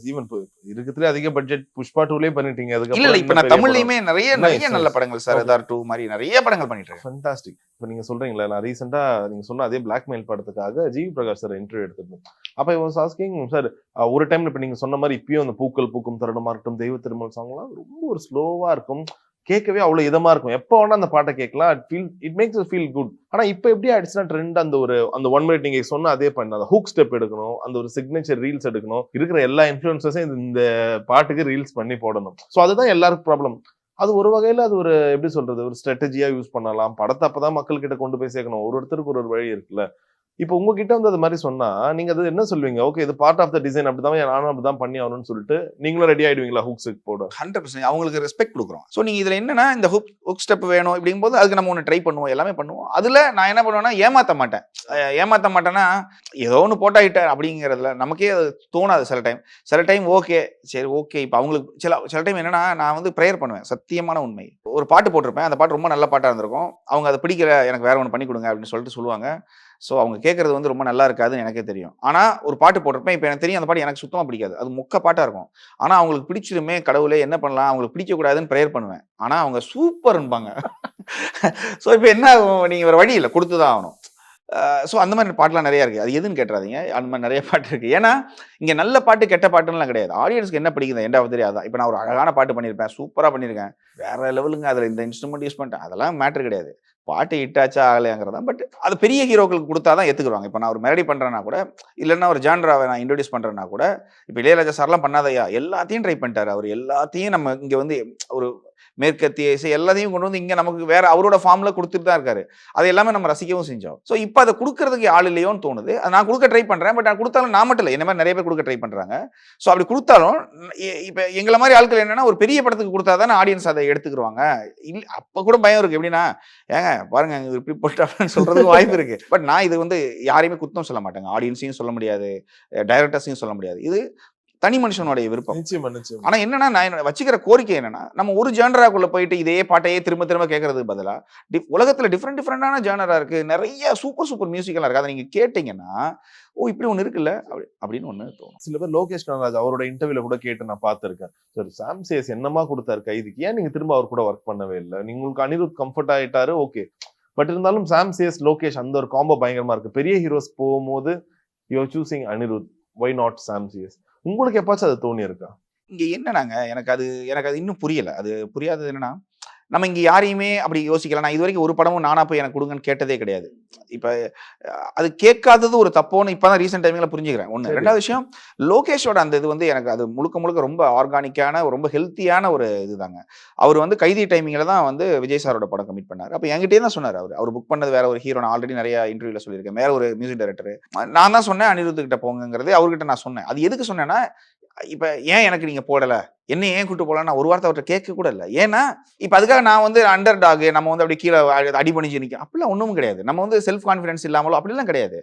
ஈவன் இருக்கிறதுல அதிக பட்ஜெட் புஷ்பா 2லயே பண்ணிட்டீங்க. இல்ல இப்ப நான் தமிழ்லயுமே நிறைய நல்ல படங்கள் சர்தார் 2 மாதிரி நிறைய படங்கள் பண்ணிட்டு இருக்கேன். ஃபண்டாஸ்டிக். இப்ப நீங்க சொல்றீங்களா, நான் ரீசெண்டா நீங்க சொன்ன அதே பிளாக்மெயில் படத்துக்காக ஜிவி பிரகாஷ் சார் இன்டர்வியூ எடுத்திருந்தேன். அப்ப ஐ வாஸ் ஆஸ்கிங் சார், ஒரு டைம்ல இப்ப நீங்க சொன்ன மாதிரி இப்பயும் அந்த பூக்கள் பூக்கும் தருணமா இருக்கட்டும், தெய்வ திருமல் சாங்லாம் ரொம்ப ஒரு ஸ்லோவா இருக்கும், கேட்கவே அவ்வளவு இதமா இருக்கும். எப்போ வேணா அந்த பாட்டை கேட்கலாம், இட் மேக்ஸ் ஃபீல் குட். ஆனா இப்ப எப்படி ஆயிடுச்சுன்னா ட்ரெண்ட் அந்த 1 மினிட் நீங்க சொன்ன அதே பண்ண அந்த ஹூக் ஸ்டெப் எடுக்கணும், அந்த ஒரு சிக்னேச்சர் ரீல்ஸ் எடுக்கணும், இருக்கிற எல்லா இன்ஃபுளுசஸையும் இந்த பாட்டுக்கு ரீல்ஸ் பண்ணி போடணும். சோ அதுதான் எல்லாருக்கும் ப்ராப்ளம். அது ஒரு வகையில அது ஒரு எப்படி சொல்றது, ஒரு ஸ்ட்ராட்டஜியா யூஸ் பண்ணலாம். படத்தை அப்பதான் மக்கள் கிட்ட கொண்டு போய் சேர்க்கணும். ஒருத்தருக்கு ஒரு வழி இருக்குல்ல. இப்போ உங்ககிட்ட வந்து அது மாதிரி சொன்னா நீங்க அது என்ன சொல்வீங்க? ஓகே, இது பார்ட் ஆஃப் த டிசைன், அப்படிதான் நானும் அப்படிதான் பண்ணி ஆகணும்னு சொல்லிட்டு நீங்களும் ரெடி ஆயிடுவீங்களா ஹூக்ஸ் போட? 100% அவங்களுக்கு ரெஸ்பெக்ட் கொடுக்குறோம். ஸோ நீங்க இதுல என்னன்னா இந்த ஹுக் ஸ்டெப் வேணும் அப்படிங்கும்போது அதுக்கு நம்ம ஒன்று ட்ரை பண்ணுவோம், எல்லாமே பண்ணுவோம். அதுல நான் என்ன பண்ணுவேன்னா ஏமாத்த மாட்டேன்னா ஏதோ ஒன்று போட்டாயிட்ட அப்படிங்கிறதுல நமக்கே அது தோணாது சில டைம் ஓகே சரி ஓகே. இப்போ அவங்களுக்கு சில டைம் என்னன்னா நான் வந்து ப்ரேயர் பண்ணுவேன். சத்தியமான உண்மை, ஒரு பாட்டு போட்டிருப்பேன், அந்த பாட்டு ரொம்ப நல்ல பாட்டா இருந்திருக்கும், அவங்க அதை பிடிக்கல, எனக்கு வேற ஒன்று பண்ணி கொடுங்க அப்படின்னு சொல்லிட்டு சொல்லுவாங்க. ஸோ அவங்க கேட்கறது வந்து ரொம்ப நல்லா இருக்காதுன்னு எனக்கே தெரியும். ஆனால் ஒரு பாட்டு போட்டிருப்பேன், இப்போ எனக்கு தெரியும் அந்த பாட்டு எனக்கு சுத்தமாக பிடிக்காது, அது மொக்க பாட்டாக இருக்கும். ஆனால் அவங்களுக்கு பிடிச்சிருமே, கடவுளே என்ன பண்ணலாம், அவங்களுக்கு பிடிக்கக்கூடாதுன்னு ப்ரேயர் பண்ணுவேன். ஆனால் அவங்க சூப்பர்ன்பாங்க. ஸோ இப்போ என்ன ஆகும், நீங்கள் வேறு வழி இல்லை, கொடுத்து தான் ஆகணும். ஸோ அந்த மாதிரி பாட்டுலாம் நிறையா இருக்குது. அது எதுன்னு கேட்டுறாதீங்க, அந்த மாதிரி நிறைய பாட்டு இருக்குது. ஏன்னா இங்கே நல்ல பாட்டு கெட்ட பாட்டுலாம் கிடையாது. ஆடியன்ஸ்க்கு என்ன பிடிக்குது எண்ட் ஆஃப் தி டே அதான். இப்போ நான் ஒரு அழகான பாட்டு பண்ணியிருப்பேன், சூப்பராக பண்ணியிருக்கேன், வேற லெவலுங்க, அதில் இந்த இன்ஸ்ட்ருமெண்ட் யூஸ் பண்ணிட்டேன், அதெல்லாம் மேட்ரு கிடையாது. பாட்டு ஹிட்டாச்சா ஆகலையாங்கிறதா. பட் அது பெரிய ஹீரோக்களுக்கு கொடுத்தா தான் ஏற்றுக்குருவாங்க. இப்போ நான் ஒரு மெலடி பண்ணுறேன்னா கூட, இல்லைன்னா ஒரு ஜான்ராவை நான் இன்ட்ரோடியூஸ் பண்ணுறேன்னா கூட, இப்போ இளையராஜா சார்லாம் பண்ணாதையா, எல்லாத்தையும் ட்ரை பண்ணிட்டாரு அவர். எல்லாத்தையும் நம்ம இங்கே வந்து ஒரு மேற்கத்திய இசை எல்லாத்தையும் கொண்டு வந்து இங்கே நமக்கு வேற அவரோட ஃபார்மில் கொடுத்துட்டு தான் இருக்காரு. அது எல்லாமே நம்ம ரசிக்கவும் செஞ்சோம். ஸோ இப்போ அதை கொடுக்கறதுக்கு ஆள் இல்லையோன்னு தோணுது. அதை நான் கொடுக்க ட்ரை பண்ணுறேன். பட் நான் கொடுத்தாலும் நான் மட்டும் இல்லை, என்ன மாதிரி நிறைய பேர் கொடுக்க ட்ரை பண்ணுறாங்க. ஸோ அப்படி கொடுத்தாலும் இப்போ எங்களை மாதிரி ஆட்கள் என்னன்னா, ஒரு பெரிய படத்துக்கு கொடுத்தா தானே ஆடியன்ஸ் அதை எடுத்துக்கிடுவாங்க. இல்லை அப்போ கூட பயம் இருக்குது. எப்படின்னா, ஏங்க பாருங்க இப்படி போட்டு சொல்கிறதுக்கு வாய்ப்பு இருக்குது. பட் நான் இது வந்து யாரையுமே குத்தம் சொல்ல மாட்டேங்க, ஆடியன்ஸையும் சொல்ல முடியாது, டைரக்டர்ஸையும் சொல்ல முடியாது. இது தனி மனுஷனுடைய விருப்பம். ஆனா என்னன்னா, நான் வச்சுக்கிற கோரிக்கை என்னன்னா, நம்ம ஒரு ஜானராக்குள்ள போயிட்டு இதே பாட்டையே திரும்ப திரும்ப கேட்கறதுக்கு பதிலா உலகத்துல டிஃப்ரெண்டான ஜானரா இருக்கு, நிறைய சூப்பர் மியூசிக்கெல்லாம் இருக்கு. அதை நீங்க கேட்டீங்கன்னா, ஓ இப்படி ஒண்ணு இருக்குல்ல அப்படின்னு ஒண்ணு தோணும். சில பேர் லோகேஷ் கனகராஜ் அவரோட இன்டர்வியூல கூட கேட்டு நான் பார்த்திருக்கேன், சார் சாம் சேஸ் என்னமா கொடுத்தாரு கைதிக்கு, ஏன் நீங்க திரும்ப அவர் கூட ஒர்க் பண்ணவே இல்லை, உங்களுக்கு அனிருத் கம்ஃபர்ட் ஆயிட்டாரு ஓகே, பட் இருந்தாலும் சாம் சேஸ் லோகேஷ் அந்த ஒரு காம்போ பயங்கரமா இருக்கு. பெரிய ஹீரோஸ் போகும்போது you are choosing Anirudh, why not Sam CS? உங்களுக்கு எப்பாச்சும் அது தோணி இருக்கா? இங்க என்னன்னாங்க, எனக்கு அது இன்னும் புரியல. அது புரியாதது என்னன்னா, நம்ம இங்க யாரையுமே அப்படி யோசிக்கலாம். நான் இது வரைக்கும் ஒரு படமும் நானா போய் எனக்கு கொடுங்கன்னு கேட்டதே கிடையாது. இப்ப அது கேட்காதது ஒரு தப்போன்னு இப்பதான் ரீசெண்ட் டைமிங்ல புரிஞ்சுக்கிறேன். ஒண்ணு. ரெண்டாவது விஷயம், லோகேஷோட அந்த இது வந்து எனக்கு அது முழுக்க ரொம்ப ஆர்கானிக்கான ரொம்ப ஹெல்த்தியான ஒரு இதுதாங்க. அவர் வந்து கைதி டைமிங்ல தான் வந்து விஜய் சாரோட படம் கமிட் பண்ணாரு. அப்ப என்கிட்டயே தான் சொன்னார், அவர் புக் பண்ணது வேற ஒரு ஹீரோ. நான் ஆல்ரெடி நிறைய இன்டர்வியூல சொல்லியிருக்கேன், வேற ஒரு மியூசிக் டைரக்டர். நான் தான் சொன்னேன் அனிருத் கிட்ட போங்கிறது, அவர்கிட்ட நான் சொன்னேன். அது எதுக்கு சொன்னேன்னா, இப்ப ஏன் எனக்கு நீங்க போடல, என்ன ஏன் கூட்டு போல, நான் ஒரு வார்த்தை அவர்கிட்ட கேட்க கூட இல்லை. ஏன்னா இப்ப அதுக்காக நான் வந்து அண்டர் டாக், நம்ம வந்து அப்படி கீழே அடி பண்ணிச்சு நிற்கும் அப்படிலாம் ஒன்றும் கிடையாது. நம்ம வந்து செல்ஃப் கான்ஃபிடன்ஸ் இல்லாமலோ அப்படிலாம் கிடையாது.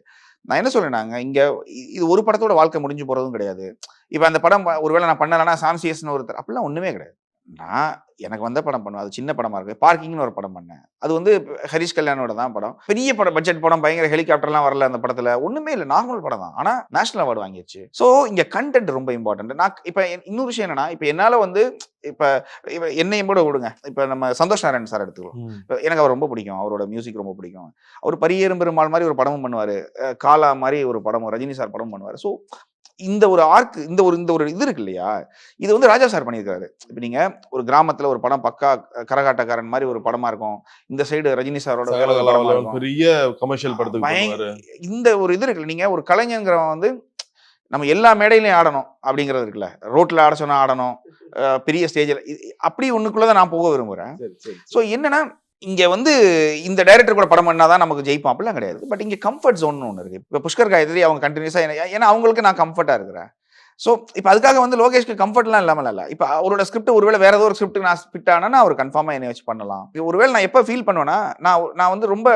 நான் என்ன சொல்றேன்னாங்க, இங்க இது ஒரு படத்தோட வாழ்க்கை முடிஞ்சு போறதும் கிடையாது. இப்ப அந்த படம் ஒருவேளை நான் பண்ணலன்னா சாம்சியஸ்னு ஒருத்தர் அப்படிலாம் ஒண்ணுமே கிடையாது. நான் எனக்கு வந்த படம் பண்ணுவேன், அது சின்ன படமா இருக்கு. பார்க்கிங்னு ஒரு படம் பண்ணேன், அது வந்து ஹரிஷ் கல்யாணோட தான் படம். பெரிய படம், பட்ஜெட் படம், பயங்கர ஹெலிகாப்டர்லாம் வரல அந்த படத்துல, ஒண்ணுமே இல்லை, நார்மல் படம் தான். ஆனா நேஷனல் அவார்டு வாங்கிடுச்சு. ஸோ இங்க கண்டென்ட் ரொம்ப இம்பார்ட்டன்ட். நான் இப்ப இன்னொரு விஷயம் என்னன்னா, இப்ப என்னால வந்து இப்ப என்னையும் கூட விடுங்க, இப்ப நம்ம சந்தோஷ் நாராயண் சார் எடுத்துக்கலாம். எனக்கு அவர் ரொம்ப பிடிக்கும், அவரோட மியூசிக் ரொம்ப பிடிக்கும். அவர் பரியேறும் பெருமாள் மாதிரி ஒரு படமும் பண்ணுவாரு, காலா மாதிரி ஒரு படமும், ரஜினி சார் படமும் பண்ணுவாரு. ஸோ இந்த ஒரு ஆர்க், இந்த ஒரு இது இருக்கு இல்லையா, இது வந்து ராஜா சார் பண்ணியிருக்காரு. இப்ப நீங்க ஒரு கிராமத்துல ஒரு படம் பக்கா கரகாட்டக்காரன் மாதிரி ஒரு படமா இருக்கும், இந்த சைடு ரஜினி சாரோட பெரிய கமர்ஷியல் படத்துக்கு இந்த ஒரு இது இருக்குல்ல, நீங்க ஒரு கலைஞங்கிறவன் வந்து நம்ம எல்லா மேடையிலையும் ஆடணும் அப்படிங்கிறது இருக்குல்ல, ரோட்ல ஆட சொன்னா ஆடணும், பெரிய ஸ்டேஜில், அப்படி ஒண்ணுக்குள்ளதான் நான் போக விரும்புறேன். ஸோ என்னன்னா, இங்க வந்து இந்த டைரக்டர் கூட படம் பண்ணாதான் நமக்கு ஜெயிப்போம் அப்படிலாம் கிடையாது. பட் இங்க கம்ஃபர்ட் ஜோன் ஒன்று இருக்கு. இப்போ புஷ்கர் காயத்ரி அவங்க கண்டினியூஸா, ஏன்னா அவங்களுக்கு நான் கம்ஃபர்ட்டா இருக்கிறேன். ஸோ இப்போ அதுக்காக வந்து லோகேஷ்க்கு கம்ஃபர்ட்லாம் இல்லாமல் இல்லை. இப்போ அவரோட ஸ்கிரிப்ட் ஒருவேளை வேற ஏதோ ஒரு ஸ்கிரிப்ட் நான் ஃபிட் ஆனா அவர் கன்ஃபார்மாக என்னை வச்சு பண்ணலாம். ஒருவேளை நான் எப்போ ஃபீல் பண்ணுவேன்னா, நான் வந்து ரொம்ப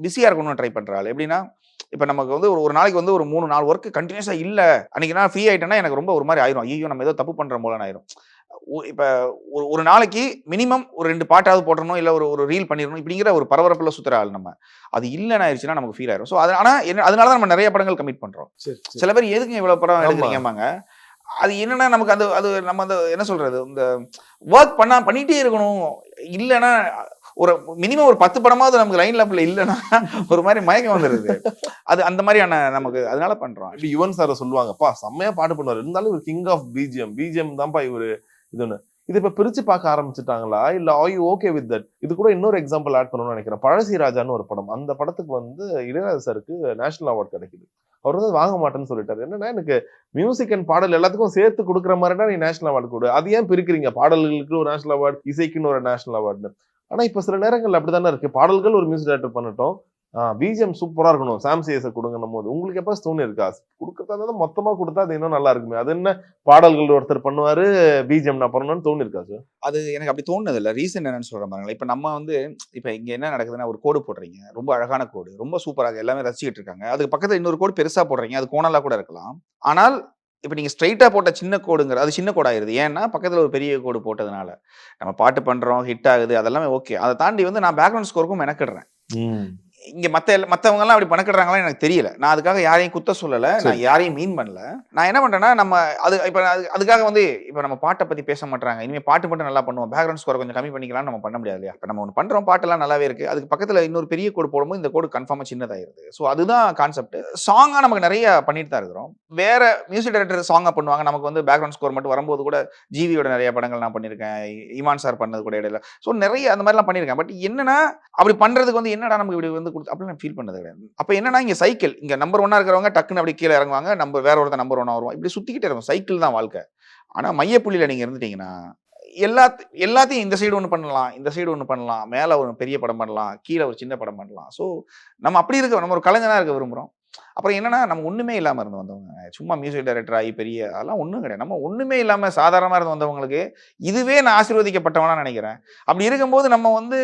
பிஸியாக இருக்கணும்னு ட்ரை பண்றாள். எப்படின்னா, இப்போ நமக்கு வந்து ஒரு நாளைக்கு வந்து ஒரு 3-4 ஒர்க் கண்டினியூஸா இல்ல, அன்னைக்கு நான் ஃப்ரீ ஆயிட்டேன்னா எனக்கு ரொம்ப ஒரு மாதிரி ஆயிரும். ஐயோ நம்ம ஏதோ தப்பு பண்ற போலன்னு ஆயிரும். இப்ப ஒரு நாளைக்கு மினிமம் ஒரு 2 பாட்டாவது போடணும், இல்ல ஒரு ரீல் பண்ணிடணும் இப்படிங்கிற ஒரு பரபரப்புல சுத்துற ஆள் நம்ம. அது இல்லன்னு ஆயிடுச்சுன்னா நமக்கு ஃபீல் ஆயிரும். ஸோ ஆனா அதனால தான் நம்ம நிறைய படங்கள் கமிட் பண்றோம். சில பேர் எதுக்கு இவ்வளவு படம் எடுக்கிறீங்கம்பாங்க. அது என்னன்னா நமக்கு அது நம்ம அந்த என்ன சொல்றது, இந்த ஒர்க் பண்ணிட்டே இருக்கணும். இல்லைன்னா ஒரு மினிமம் ஒரு 10 படமாவது நமக்கு லைன் லேப்ல இல்லைன்னா ஒரு மாதிரி மயக்கம் வந்துடுது. அது அந்த மாதிரியான நமக்கு அதனால பண்றோம். இப்படி யுவன் சார சொல்லுவாங்கப்பா செம்மையா பாட்டு பண்ணுவார், இருந்தாலும் ஒரு கிங் ஆஃப் பிஜிஎம் தான்ப்பா இவரு இதுன்னு. இது இப்ப பிரிச்சு பார்க்க ஆரம்பிச்சுட்டாங்களா இல்ல are you okay with that? இது கூட இன்னொரு எக்ஸாம்பிள் ஆட் பண்ணணும்னு நினைக்கிறேன். பழசி ராஜான்னு ஒரு படம், அந்த படத்துக்கு வந்து இளையராஜா சாருக்கு நேஷனல் அவார்ட் கிடைக்குது. அவர் வந்து வாங்க மாட்டேன்னு சொல்லிட்டாரு. என்னன்னா எனக்கு மியூசிக் அண்ட் பாடல் எல்லாத்துக்கும் சேர்த்து கொடுக்குற மாதிரினா நீ நேஷனல் அவார்டு கொடு, அது ஏன் பிரிக்கிறீங்க, பாடல்களுக்கு ஒரு நேஷனல் அவார்டு, இசைக்குன்னு ஒரு நேஷனல் அவார்டு. ஆனா இப்ப சில நேரங்கள் அப்படித்தானே இருக்கு, பாடல்கள் ஒரு மியூசிக் டைரக்டர் பண்ணட்டும், பிஜிஎம் சூப்பரா இருக்கணும், சாம்சிஎஸ் கொடுங்கணும் போது உங்களுக்கு எப்ப தோணி இருக்கா கொடுக்கறதா மொத்தமா கொடுத்தா அது இன்னும் நல்லா இருக்குமே, அது என்ன பாடல்கள் ஒருத்தர் பண்ணுவாரு பிஜிஎம் நான் பண்ணணும்னு தோணி இருக்கா சார்? அது எனக்கு அப்படி தோணுது இல்ல. ரீசன் என்னன்னு சொல்ற பாருங்களேன். இப்ப நம்ம வந்து இப்ப இங்க என்ன நடக்குதுன்னா, ஒரு கோடு போடுறீங்க, ரொம்ப அழகான கோடு, ரொம்ப சூப்பராக எல்லாமே ரசிச்சுட்டு இருக்காங்க. அதுக்கு பக்கத்துல இன்னொரு கோடு பெருசா போடுறீங்க, அது கோணலா கூட இருக்கலாம். ஆனால் இப்ப நீங்க ஸ்ட்ரைட்டா போட்ட சின்ன கோடுங்கிற அது சின்ன கோடு ஆயிருது. ஏன்னா பக்கத்துல ஒரு பெரிய கோடு போட்டதுனால நம்ம பாட்டு பண்றோம், ஹிட் ஆகுது, அதெல்லாமே ஓகே. அதை தாண்டி வந்து நான் பேக்ரவுண்ட் ஸ்கோருக்கும் மெனக்கிடுறேன். இங்க மத்தவங்க எல்லாம் அப்படி பணக்கிடுறாங்களா எனக்கு தெரியல. நான் அதுக்காக யாரையும் குத்த சொல்லல, நான் யாரையும் மீன் பண்ணல. நான் என்ன பண்றேன்னா, நம்ம இப்ப அதுக்காக வந்து இப்ப நம்ம பாட்டை பத்தி பேச மாட்டாங்க, இனிமே பாட்டு மட்டும் நல்லா பண்ணுவோம், பேக்ரவுண்ட் ஸ்கோர் கொஞ்சம் கம்மி பண்ணிக்கலாம் நம்ம பண்ண முடியாது இல்லையா? இப்ப நம்ம ஒன்று பண்றோம், பாட்டெல்லாம் நல்லாவே இருக்கு, அதுக்கு பக்கத்துல இன்னொரு பெரிய கோடு போடும்போது இந்த கோடு கன்ஃபார்மா சின்னதாயிருது. ஸோ அதுதான் கான்செப்ட். சாங்கா நமக்கு நிறைய பண்ணிட்டு தான் இருக்கிறோம். வேற மியூசிக் டைரக்டர் சாங்கா பண்ணுவாங்க, நமக்கு வந்து பேக்ரவுண்ட் ஸ்கோர் மட்டும் வரும்போது கூட ஜிவியோட நிறைய படங்கள் நான் பண்ணியிருக்கேன், இமான் சார் பண்ணது கூட இடையில. ஸோ நிறைய அந்த மாதிரிலாம் பண்ணியிருக்கேன். பட் என்னன்னா அப்படி பண்றதுக்கு வந்து என்னடா நமக்கு இப்படி வந்து அப்படின்னு நான் ஃபீல் பண்ணது கிடையாது. அப்ப என்னன்னா இங்க சைக்கிள், இங்க நம்பர் 1 இருக்கிறவங்க டக்குன்னு அப்படி கீழே இறங்குவாங்க, நம்ம வேற ஒருத்தர் நம்பர் 1 வருவோம், இப்படி சுத்திக்கிட்டே இருக்கும். சைக்கிள் தான் வாழ்க்கை. ஆனா மையப்புள்ளியில நீங்க இருந்துட்டீங்கன்னா எல்லாத்தையும் இந்த சைடு ஒன்று பண்ணலாம், இந்த சைடு ஒன்று பண்ணலாம், மேல ஒரு பெரிய படம் பண்ணலாம், கீழே ஒரு சின்ன படம் பண்ணலாம். ஸோ நம்ம அப்படி இருக்க, நம்ம ஒரு கலைஞனா இருக்க விரும்புறோம். அப்புறம் என்னன்னா நம்ம ஒண்ணுமே இல்லாம இருந்து வந்தவங்க, சும்மா மியூசிக் டைரக்டர் ஆகி பெரிய அதெல்லாம் ஒண்ணும் கிடையாது. நம்ம ஒண்ணுமே இல்லாம சாதாரணமா இருந்து வந்தவங்களுக்கு இதுவே நான் ஆசீர்வதிக்கப்பட்டவனா நினைக்கிறேன். அப்படி இருக்கும்போது நம்ம வந்து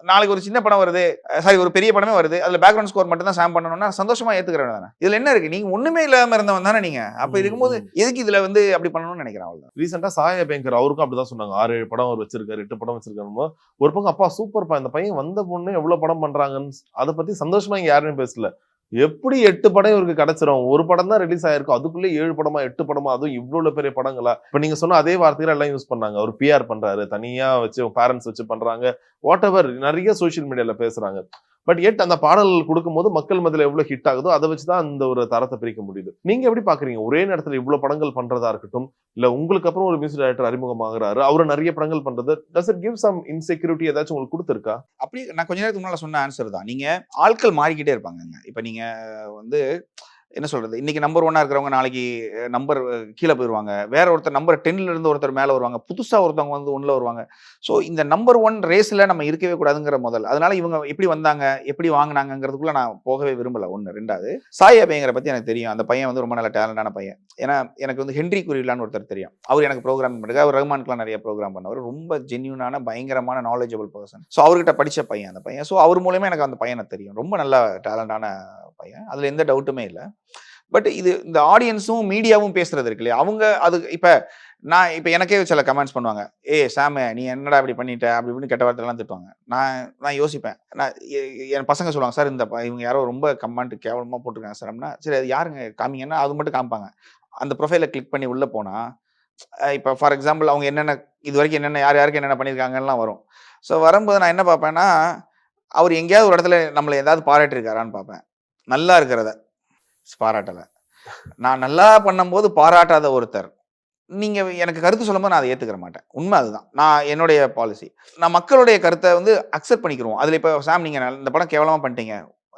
நாளைக்கு ஒரு சின்ன படம் வருது, சாரி ஒரு பெரிய படமே வருது, அதுல பேக்ரவுண்ட் ஸ்கோர் மட்டும் தான் சாம் பண்ணணும்னா சந்தோஷமா ஏத்துக்கிறேன் தானே. இதுல என்ன இருக்கு, நீங்க ஒண்ணுமே இல்லாம இருந்தவன் தானே நீங்க. அப்ப இருக்கும்போது எதுக்கு இதுல வந்து அப்படி பண்ணணும்னு நினைக்கிறேன். அவ்வளவுதான். ரீசெண்டா சாயா பேங்கர் அவருக்கும் அப்படிதான் சொன்னாங்க, 6-7 படம் அவர் வச்சிருக்காரு, 8 படம் வச்சிருக்காரு. ஒரு பக்கம் அப்பா சூப்பர்ப்பா இந்த பையன் வந்த பொண்ணு எவ்வளவு படம் பண்றாங்கன்னு அதை பத்தி சந்தோஷமா இங்க யாருமே பேசல. எப்படி 8 படம் இவருக்கு கிடைச்சிரும், ஒரு படம் தான் ரிலீஸ் ஆயிருக்கும், அதுக்குள்ளே 7 படமா 8 படமா, அதுவும் இவ்வளவு பெரிய படங்களா? இப்ப நீங்க சொன்ன அதே வார்த்தைகளை எல்லாம் யூஸ் பண்ணாங்க. அவர் பிஆர் பண்றாரு, தனியா வச்சு பேரண்ட்ஸ் வச்சு பண்றாங்க, வாட் எவர் நிறைய சோசியல் மீடியால பேசுறாங்க. பட் எட் அந்த பாடல்கள் கொடுக்கும்போது மக்கள் மத்தியில எவ்வளவு ஹிட் ஆகுதோ அதை வச்சுதான் அந்த ஒரு தரத்தை பிரிக்க முடியுது. நீங்க எப்படி பாக்குறீங்க, ஒரே நேரத்துல இவ்வளவு படங்கள் பண்றதா இருக்கட்டும், இல்ல உங்களுக்கு அப்புறம் ஒரு மியூசிக் டைரக்டர் அறிமுகமாகறாரு, அவரு நிறைய படங்கள் பண்றது, does it give some insecurity ஏதாச்சும் உங்களுக்கு கொடுத்துருக்கா? அப்படி நான் கொஞ்ச நேரத்துக்கு முன்னால சொன்ன ஆன்சர் தான். நீங்க ஆட்கள் மாறிக்கிட்டே இருப்பாங்க. இப்ப நீங்க வந்து என்ன சொல்றது, இன்னைக்கு நம்பர் 1 இருக்கிறவங்க நாளைக்கு நம்பர் கீழே போயிருவாங்க, வேற ஒருத்தர் நம்பர் 10ல இருந்து ஒருத்தர் மேல வருவாங்க, புதுசா ஒருத்தவங்க வந்து 1ல வருவாங்க. ஸோ இந்த நம்பர் 1 ரேஸ்ல நம்ம இருக்கவே கூடாதுங்கிற முதல். அதனால இவங்க எப்படி வந்தாங்க, எப்படி வாங்கினாங்கிறதுக்குள்ள நான் போகவே விரும்பல. 1. 2வது சாய் அபேங்கரை பத்தி எனக்கு தெரியும். அந்த பையன் வந்து ரொம்ப நல்ல டேலண்டான பையன். ஏன்னா எனக்கு வந்து ஹென்ரி குரிலான்னு ஒருத்தர் தெரியும், அவர் எனக்கு ப்ரோக்ராம் பண்ணுறாரு, அவர் ரஹ்மானுக்குலாம் நிறைய ப்ரோக்ராம் பண்ணவர், ரொம்ப ஜென்யூனான பயங்கரமான நாலேஜபிள் பர்சன். ஸோ அவர்கிட்ட படிச்ச பையன் அந்த பையன். ஸோ அவர் மூலமா எனக்கு அந்த பையனை தெரியும், ரொம்ப நல்ல டேலண்டான பையன், அதுல எந்த டவுட்டுமே இல்லை. பட் இது இந்த ஆடியன்ஸும் மீடியாவும் பேசுறது இருக்கு இல்லையா, அவங்க அது இப்ப எனக்கே சில கமெண்ட்ஸ் பண்ணுவாங்க, சாம் நீ என்னடா இப்படி பண்ணிட்ட அப்படி இப்படின்னு கெட்ட வார்த்தைலாம் திட்டுவாங்க. நான் யோசிப்பேன், என் பசங்க சொல்லுவாங்க, சார் இந்த இவங்க யாரோ ரொம்ப கமெண்ட் கேவலமா போட்டிருக்காங்க சார் அப்படின்னா, சரி அது யாருங்க காமிங்கன்னா அது மட்டும் காமிப்பாங்க. அந்த ப்ரொஃபைலை கிளிக் பண்ணி உள்ள போனா இப்போ ஃபார் எக்ஸாம்பிள் அவங்க என்னென்ன இது வரைக்கும் என்னென்ன யாருக்கு என்னென்ன பண்ணியிருக்காங்கலாம் வரும். ஸோ வரும்போது நான் என்ன பார்ப்பேன்னா, அவர் எங்கேயாவது ஒரு இடத்துல நம்மளை ஏதாவது பாராட்டிருக்காரான்னு பார்ப்பேன். நல்லா இருக்கிறத பாராட்டலை, நான் நல்லா பண்ணும்போது பாராட்டாத ஒருத்தர் நீங்க எனக்கு கருத்து சொல்லும்போது நான் அதை ஏத்துக்கிற மாட்டேன். உண்மை அதுதான். நான் என்னுடைய பாலிசி, நான் மக்களுடைய கருத்தை வந்து அக்செப்ட் பண்ணிக்கிறோம். அதுல இப்ப சாம் நீங்க இந்த படம் கேவலமா பண்ணிட்டீங்க,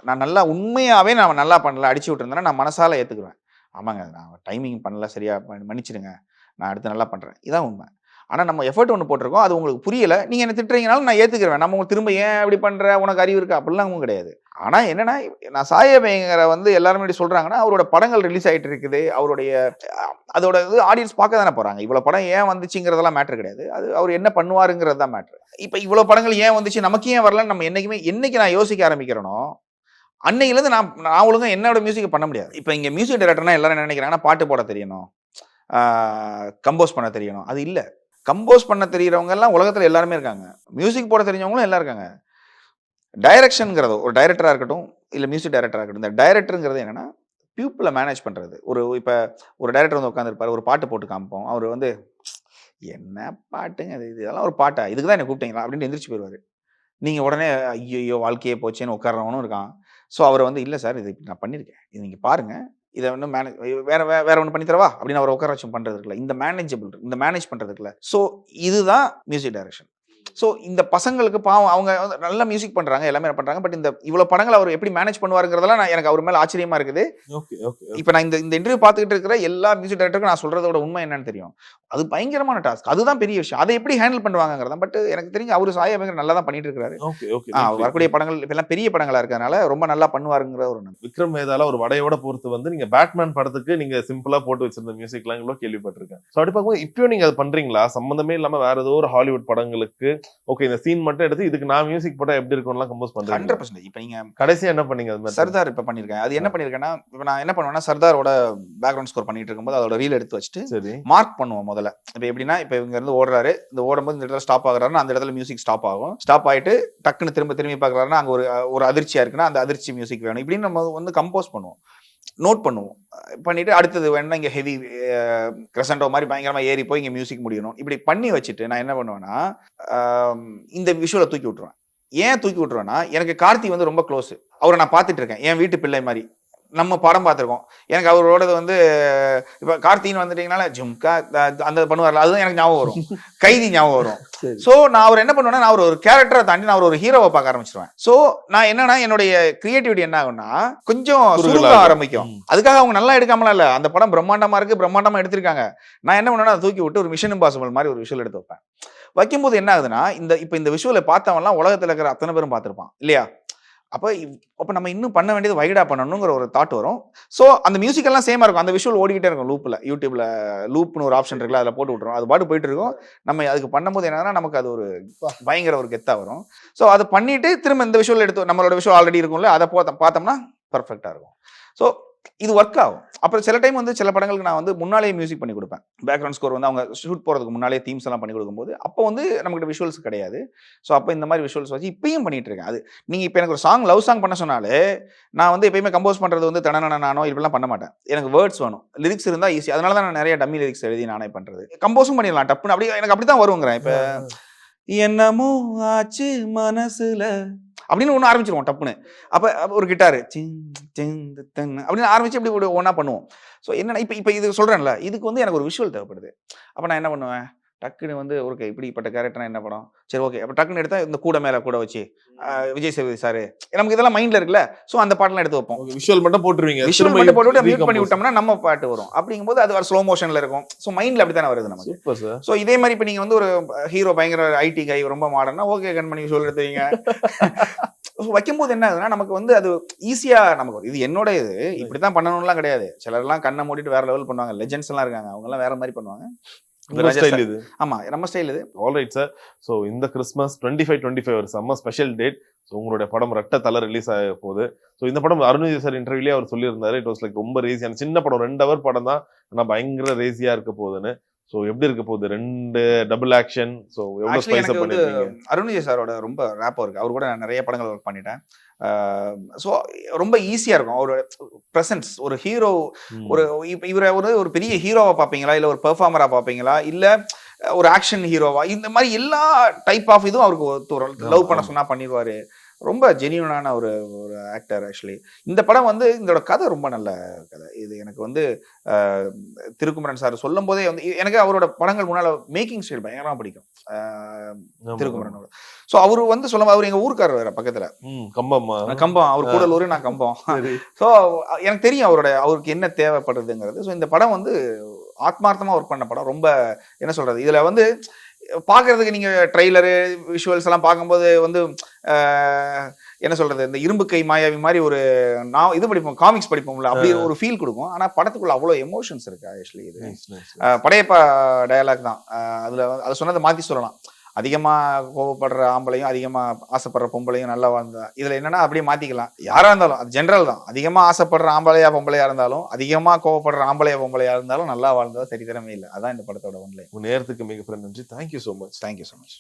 நான் நல்லா உண்மையாவே நான் நல்லா பண்ணல அடிச்சு விட்டுருந்தேன்னா நான் மனசால ஏத்துக்குவேன். ஆமாங்க நான் டைமிங் பண்ணல, சரியா மன்னிச்சிடுங்க, நான் அடுத்து நல்லா பண்றேன், இதான் உண்மை. ஆனா நம்ம எஃபர்ட் ஒன்று போட்டிருக்கோம், அது உங்களுக்கு புரியல, நீங்க என்ன திட்டுறீங்கனாலும் நான் ஏத்துக்கிறேன். நம்ம உங்களுக்கு திரும்ப ஏன் அப்படி பண்ற, உனக்கு அறிவு இருக்கா அப்படிலாம் கிடையாது. ஆனா என்னன்னா, நான் சாய் அபேங்கரை வந்து எல்லாருமே இப்படி சொல்றாங்கன்னா, அவரோட படங்கள் ரிலீஸ் ஆகிட்டு இருக்குது, அவருடைய அதோட இது ஆடியன்ஸ் பார்க்க தானே போறாங்க. இவ்வளவு படம் ஏன் வந்துச்சுங்கிறதெல்லாம் மேட்டர் கிடையாது, அது அவர் என்ன பண்ணுவாருங்கிறது தான் மேட்டர். இப்ப இவ்வளவு படங்கள் ஏன் வந்துச்சு, நமக்கு ஏன் வரலன்னு நம்ம என்னைக்கு நான் யோசிக்க ஆரம்பிக்கிறேனோ அன்னையிலேருந்து நான் ஒழுங்கா என்னோட மியூசிக்கை பண்ண முடியாது. இப்போ இங்கே மியூசிக் டைரக்டர்னா எல்லாரும் என்ன நினைக்கிறாங்கன்னா பாட்டு போட தெரியணும், கம்போஸ் பண்ண தெரியணும். அது இல்லை. கம்போஸ் பண்ண தெரிகிறவங்க எல்லாம் உலகத்தில் எல்லாருமே இருக்காங்க. மியூசிக் போட தெரிஞ்சவங்களும் எல்லாம் இருக்காங்க. டைரக்ஷனுங்கிறது ஒரு டைரக்டராக இருக்கட்டும் இல்லை மியூசிக் டைரக்டராக இருக்கட்டும், இந்த டைரக்டருங்கிறது என்னன்னா பீப்புளை மேனேஜ் பண்ணுறது. இப்போ ஒரு டைரக்டர் வந்து உட்காந்துருப்பாரு, ஒரு பாட்டு போட்டு காமிப்போம். அவர் வந்து என்ன பாட்டுங்க இது, இதெல்லாம் ஒரு பாட்டா, இதுக்கு தான் என்ன கூப்பிட்டீங்களா அப்படின்னு எந்திரிச்சு போயிடுவார். நீங்கள் உடனே ஐயோ வாழ்க்கையே போச்சேன்னு உட்காரவனும் இருக்கான். ஸோ அவர் வந்து இல்லை சார் இது இப்படி நான் பண்ணியிருக்கேன், இது நீங்கள் பாருங்கள், இதை வந்து வேற ஒன்று பண்ணி தரவா அப்படின்னு அவர் உட்கார வச்சு பண்ணுறது இருக்குல்ல, இந்த மேனேஜ் பண்ணுறது இருக்குல்ல. ஸோ இதுதான் மியூசிக் டைரக்ஷன். ஸோ இந்த பசங்களுக்கு பாவம் அவங்க நல்லா மியூசிக் பண்ணுறாங்க, எல்லாமே பண்ணுறாங்க. பட் இந்த இவ்வளோ படங்கள் அவர் எப்படி மேனேஜ் பண்ணுவாருங்கிறதெல்லாம் எனக்கு அவர் மேலே ஆச்சரியமா இருக்குது. இப்போ நான் இந்த இன்டர்வியூ பார்த்துக்கிட்டு இருக்கிற எல்லா மியூசிக் டைரக்டருக்கும் நான் சொல்றதோட உண்மை என்னன்னு தெரியும். அது பயங்கரமான டாஸ்க், அதுதான் பெரிய விஷயம். அதை எப்படி ஹேண்டில் பண்ணுவாங்கிறத. பட் எனக்கு தெரிஞ்சு அவரு சாய் அபியங்கர் நல்லா தான் பண்ணிட்டு இருக்காரு. வரக்கூடிய படங்கள் இப்பெல்லாம் பெரிய படங்களா இருக்கிறதுனால ரொம்ப நல்லா பண்ணுவாருங்கிற ஒரு விக்ரம் வேதாள ஒரு வடையோட பொறுத்து வந்து நீங்க பேட்மேன் படத்துக்கு நீங்க சிம்பிளா போட்டு வச்சிருந்த மியூசிக்லாம் இவ்வளோ கேள்விப்பட்டிருக்கேன். ஸோ அப்படி பார்க்கும்போது இப்பயும் நீங்க அதை பண்றீங்களா? சம்பந்தமே இல்லாம வேற ஏதோ ஒரு ஹாலிவுட் படங்களுக்கு ஓகே இந்த சீன் மட்டும் எடுத்து இதுக்கு நான் மியூசிக் போட்டா எப்படி இருக்கும்லாம் கம்போஸ் பண்றேன். 100%. இப்போ நீங்க கடைசியா என்ன பண்ணீங்க? அது மாதிரி சர்தார் இப்ப பண்ணிருக்கேன். அது என்ன பண்ணிருக்கேன்னா, இப்போ நான் என்ன பண்ணுவேன்னா சர்தாரோட பேக்ரவுண்ட் ஸ்கோர் பண்ணிட்டு இருக்கும்போது அதோட ரீல் எடுத்து வச்சுட்டு சரி மார்க் பண்ணுவோம் முதல்ல. இப்போ எப்படின்னா, இப்போ இங்க இருந்து ஓடுறாரு, இந்த ஓடும்போது இந்த இடத்துல ஸ்டாப் ஆகுறாருன்னா அந்த இடத்துல மியூசிக் ஸ்டாப் ஆகும். ஸ்டாப் ஆயிட்டு டக்குன்னு திரும்பி பார்க்கறாருன்னா அங்க ஒரு அதிர்ச்சியா இருக்குன்னா அந்த அதிர்ச்சி மியூசிக் வேணும். இப்படின்னு நம்ம வந்து கம்போஸ் பண்ணுவோம், நோட் பண்ணுவோம். பண்ணிட்டு அடுத்தது வேணும்னா இங்கே ஹெவி கிரசண்டோ மாதிரி பயங்கரமா ஏறி போய் இங்கே மியூசிக் முடியணும். இப்படி பண்ணி வச்சுட்டு நான் என்ன பண்ணுவேன்னா இந்த விஷுவலை தூக்கி விட்டுருவேன். ஏன் தூக்கி விட்டுருவேன்னா, எனக்கு கார்த்தி வந்து ரொம்ப க்ளோஸ். அவரை நான் பார்த்துட்டு இருக்கேன், என் வீட்டு பிள்ளை மாதிரி. நம்ம படம் பார்த்துருக்கோம். எனக்கு அவரோடது வந்து இப்போ கார்த்தின்னு வந்துட்டீங்கனால ஜும்கா அந்த பண்ணுவார்ல, அதுதான் எனக்கு ஞாபகம் வரும். கைதி ஞாபகம் வரும். ஸோ நான் அவர் என்ன பண்ணுவேன்னா, நான் ஒரு கேரக்டரை தாண்டி நான் ஒரு ஹீரோவை பார்க்க ஆரம்பிச்சிருவேன். ஸோ நான் என்னன்னா என்னுடைய கிரியேட்டிவிட்டி என்ன ஆகும்னா கொஞ்சம் சுருங்க ஆரம்பிக்கும். அதுக்காக அவங்க நல்லா எடுக்காமலாம் இல்லை, அந்த படம் பிரம்மாண்டமா இருக்கு, பிரம்மாண்டமா எடுத்திருக்காங்க. நான் என்ன பண்ணுவேன்னா அதை தூக்கி விட்டு ஒரு மிஷன் இம்பாசிபிள் மாதிரி ஒரு விஷுவல் எடுத்து வைப்பேன். வைக்கும்போது என்ன ஆகுதுன்னா, இந்த விஷுவலை பார்த்தவன்லாம் உலகத்தில் இருக்கிற அத்தனை பேரும் பார்த்துருப்பான் இல்லையா? அப்போ நம்ம இன்னும் பண்ண வேண்டியது வைடா பண்ணணுங்கிற ஒரு தாட் வரும். ஸோ அந்த மியூசிக் எல்லாம் சேமா இருக்கும், அந்த விஷுவல் ஓடிக்கிட்டே இருக்கும் லூப்பில். யூடியூப்ல லூப்னு ஒரு ஆப்ஷன் இருக்குல்ல, அதில் போட்டு விட்டுரும், அது பாட்டு போயிட்டு இருக்கும். நம்ம அதுக்கு பண்ணும்போது என்னன்னா நமக்கு அது ஒரு பயங்கர ஒரு கெத்தா வரும். ஸோ அதை பண்ணிட்டு திரும்ப இந்த விஷுவல் எடுத்து நம்மளோட விஷுவல் ஆல்ரெடி இருக்கும்ல, அதை பார்த்தோம்னா பர்ஃபெக்டா இருக்கும். ஸோ இது ஒர்க் ஆகும். அப்புறம் சில டைம் வந்து சில படங்களுக்கு நான் வந்து முன்னாலே மியூசிக் பண்ணி கொடுப்பேன். பேக்ரவுண்ட் ஸ்கோர் வந்து அவங்க ஷூட் போகிறதுக்கு முன்னாலே தீம்ஸ் எல்லாம் பண்ணி கொடுக்கும்போது அப்போ வந்து நம்மகிட்ட விஷுவல்ஸ் கிடையாது. ஸோ அப்போ இந்த மாதிரி விஷுவல்ஸ் வச்சு இப்பயும் பண்ணிட்டு இருக்கேன். அது நீங்கள் இப்போ எனக்கு ஒரு லவ் சாங் பண்ண சொன்னாலே நான் வந்து எப்பயுமே கம்போஸ் பண்ணுறது வந்து தடனானோ இப்படிலாம் பண்ண மாட்டேன். எனக்கு வேர்ட்ஸ் வேணும், லிரிக்ஸ் இருந்தால் ஈஸி. அதனால தான் நான் நிறைய டம்மி லிரிக்ஸ் எழுதி நானே பண்ணுறது. கம்போஸும் பண்ணிடலாம் டப்புன்னு, அப்படி எனக்கு அப்படி தான் வருங்கிறேன். இப்போ என்னமோ ஆச்சு மனசுல அப்படின்னு ஒன்று ஆரம்பிச்சிருவோம் டப்புன்னு. அப்போ ஒரு கிட்டாரு அப்படின்னு ஆரம்பிச்சு இப்படி ஒன்றா பண்ணுவோம். ஸோ என்னன்னா இப்போ இது சொல்கிறேன்ல, இதுக்கு வந்து எனக்கு ஒரு விஷுவல் தேவைப்படுது. அப்போ நான் என்ன பண்ணுவேன், டக்குன்னு வந்து ஒரு இப்படிப்பட்ட கேரக்டர்னா என்ன படம், சரி ஓகே அப்போ டக்குன்னு எடுத்தால் இந்த கூட மேலே கூட வச்சு விஜய் சேதுபதி சார், நமக்கு இதெல்லாம் மைண்டில் இருக்குல்ல. ஸோ அந்த பாட்டெல்லாம் எடுத்து வைப்போம். விஷுவல் மட்டும் போட்டுருவீங்க, விஷுவல் மட்டும் போட்டு மியூட் பண்ணி விட்டோம்னா நம்ம பாட்டு வரும். அப்படிங்கும்போது அது ஸ்லோ மோஷனில் இருக்கும். ஸோ மைண்டில் அப்படி தானே வருது நமக்கு. ஸோ இதே மாதிரி இப்போ நீங்கள் வந்து ஒரு ஹீரோ பயங்கர ஐடி கை ரொம்ப மாடர்னா ஓகே கன் பண்ணி விஷுவல் எடுத்துவீங்க. வைக்கும்போது என்ன ஆகுதுன்னா நமக்கு வந்து அது ஈஸியா நமக்கு இது என்னோட இது இப்படித்தான் பண்ணணும்லாம் கிடையாது. சிலர்லாம் கண்ணை மூடிட்டு வேற லெவல் பண்ணுவாங்க, லெஜெண்ட்ஸ் எல்லாம் இருக்காங்க, அவங்க எல்லாம் வேற மாதிரி பண்ணுவாங்க. ஆமா நம்ம ஸ்டைல் இது. Alright sir. ஸோ இந்த கிறிஸ்மஸ் 25 ஒரு செம்ம ஸ்பெஷல் டேட். ஸோ உங்களுடைய படம் ரெட்ட தலை ரிலீஸ் ஆக போகுது. ஸோ இந்த படம் அருண்விஜய் சார் இன்டர்வியூலேயே அவர் சொல்லியிருந்தாரு, இட் வாஸ் லைக் ரொம்ப ரேசியான சின்ன படம், 2 hour படம் தான், ஆனால் பயங்கர ரேசியா இருக்க போகுதுன்னு. ஸோ எப்படி இருக்க போகுது, 2 டபுள் ஆக்ஷன்? ஸோ எவ்வளோ ஸ்பைஸ் அப் பண்ணிருக்கீங்க? அருண்விஜய் சாரோட ரொம்ப ரேப்போ இருக்கு, அவர் கூட நான் நிறைய படங்கள் ஒர்க் பண்ணிட்டேன். ஸோ ரொம்ப ஈஸியா இருக்கும் அவரோட ப்ரெசன்ஸ். ஒரு ஹீரோ இவரை ஒரு பெரிய ஹீரோவா பார்ப்பீங்களா, இல்லை ஒரு பெர்ஃபார்மரா பார்ப்பீங்களா, இல்லை ஒரு ஆக்ஷன் ஹீரோவா, இந்த மாதிரி எல்லா டைப் ஆஃப் இதுவும் அவருக்கு லவ் பண்ண சொன்னா பண்ணிடுவாரு. ரொம்ப ஜெனியூனான ஒரு ஆக்டர். ஆக்சுவலி இந்த படம் வந்து இதோட கதை ரொம்ப நல்ல கதை. இது எனக்கு வந்து திருக்குமரன் சார் சொல்லும் போதே வந்து எனக்கு அவரோட படங்கள் முன்னால மேக்கிங் ஸ்டைல் பயங்கரமா பிடிக்கும் திருக்குமரனோட. ஸோ அவரு வந்து சொல்லும், அவர் எங்க ஊருக்காரர் வேற பக்கத்துல, கம்பம், அவர் கூடலூர், நான் கம்பம். ஸோ எனக்கு தெரியும் அவருக்கு என்ன தேவைப்படுறதுங்கிறது. ஸோ இந்த படம் வந்து ஆத்மார்த்தமா ஒர்க் பண்ண படம். ரொம்ப என்ன சொல்றது, இதுல வந்து பார்க்கறதுக்கு நீங்க ட்ரெய்லரு விஷுவல்ஸ் எல்லாம் பார்க்கும்போது வந்து என்ன சொல்றது, இந்த இரும்பு கை மாயாவி மாதிரி ஒரு நான் இது படிப்போம், காமிக்ஸ் படிப்போம்ல, அப்படி ஒரு ஃபீல் கொடுக்கும். ஆனா படத்துக்குள்ள அவ்வளோ எமோஷன்ஸ் இருக்கு. ஆக்சுவலி இது படையப்பா டயலாக் தான், அதுல அதை சொன்னதை மாத்தி சொல்லலாம். அதிகமா கோவப்படுற ஆம்பளையும் அதிகமா ஆசைப்படுற பொம்பளையும் நல்லா வாழ்ந்தா இதுல என்னன்னா அப்படியே மாத்திக்கலாம். யாரா இருந்தாலும் அது ஜென்ரல் தான். அதிகமா ஆசைப்படுற ஆம்பளையா பொம்பளையா இருந்தாலும் அதிகமா கோவப்படுற ஆம்பளையா பொம்பளையா இருந்தாலும் நல்லா வாழ்ந்ததா சரித்திரமே இல்லை. அதான் இந்த படத்தோட ஒன்லை. உங்க நேரத்துக்கு மிகப்பெரிய நன்றி. Thank you so much. Thank you so much.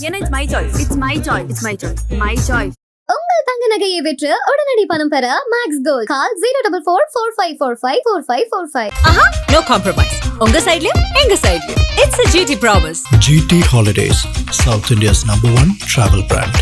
ஏன்னா it's my choice. It's my choice. It's my choice. My choice. உங்கள் தங்க நகையை விற்று உடனடி பணம் பெற மேக்ஸ் கோல்ட். கால் 04445454545. ஆஹா, நோ காம்ப்ரமைஸ். உங்க சைடுலயும் எங்க சைடுலயும். It's a GT promise. GT Holidays, South India's #1 travel brand.